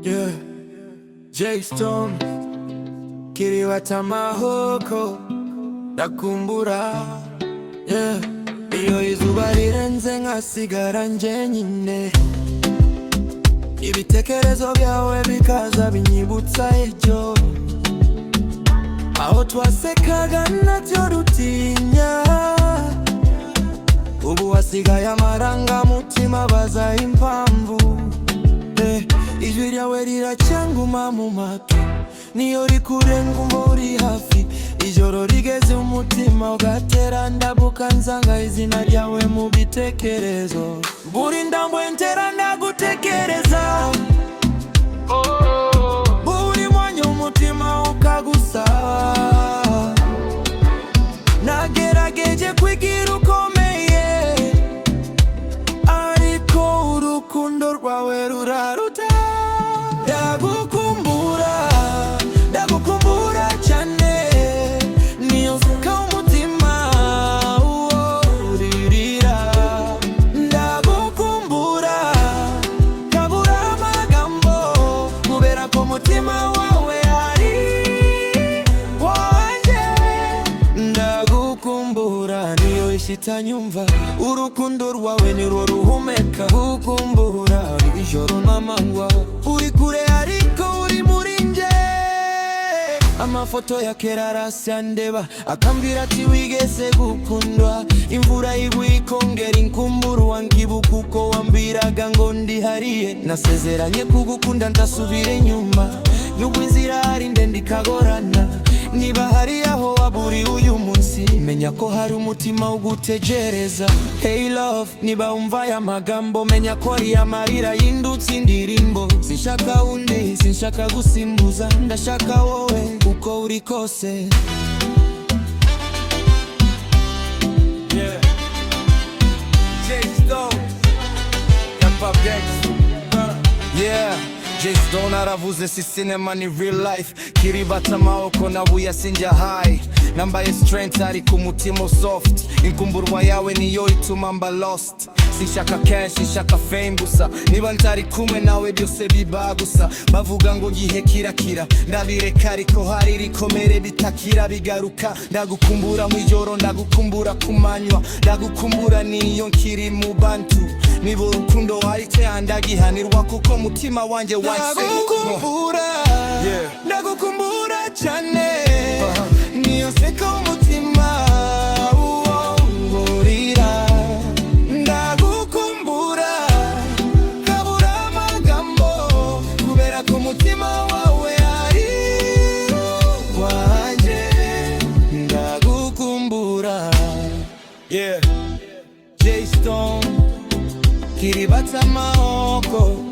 Yeah, J Stone, Kiriwata Mahoko, ndakumbura. Yeah, iyo izuba rirenze nkasigara nje nyine, ibitekerezo byawe bikaza binyibutsa ejo, aho twasekaga ntacyo dutinya. Ubu hasigaye amarangamutima baza impamvu. Ijwi ryawe riracyanguma mu matwi, niyo rikurenga umva uri hafi. Ijoro rigeze umutima ugatera ndabuka nsanga izina ryawe mu bitekerezo. Buri ndambwe ntera ndagutekereza, buri mwanya umutima ukagusaba. Nagerageje kwigira ukomeye, ariko urukundo rwawe ruraruta. Ndagukumbura cyane, niyo mfuka umutima uririra. Ndagukumbura kabura amagambo, kubera ko umutima wawe ari wanjye. Ndagukumbura niyo ishitanyumva, urukundo rwawe nirwo ruhumeka. Gukumbura ijoro n'amanywa, uri kure ariko uri muri nje. Amafoto ya kera arasandeba, akambwira ati wigeze gukundwa. Imvura igwa ikongera inkumbura, wangibuka uko wambwiraga ngo ndihariye. Nasezeranye kugukunda ndasubira inyuma, nubwo inzira ari ndende ikagorana. Niba hari aho waburi uyu munsi, menya ko hari umutima ugutegereza. Hey love, niba umva aya magambo, menya ko ari amarira yindutse indirimbo. Sinshaka undi, sinshaka gusimbuza, ndashaka wowe uko uri kose. Yeah, J Stone, yeah. J Stone aravuze si cinema ni real life. Kiriwata Mahoko nabuya sinjya high, nambaye strength ariko umutima soft. Inkumburwa yawe niyo ituma mba lost. Sinshaka cash, sinshaka fame gusa, niba ntari kumwe nawe byose biba gusa. Bavuga ngo gihe kirakira, ndabireka ariko hari rikomere bitakira bigaruka. Ndagukumbura mu ijoro, ndagukumbura ku manywa, ndagukumbura niyo nkiri mu bantu. Niba urukundo warite andagihanirwa, kuko mutima wanjye wanse. Ndagukumbura cyane, niyo nseka umutima urira. Ndagukumbura kabura amagambo, kubera ko umutima wawe ari wanjye. Ndagukumbura. Yeah, J Stone, Kiriwata Mahoko.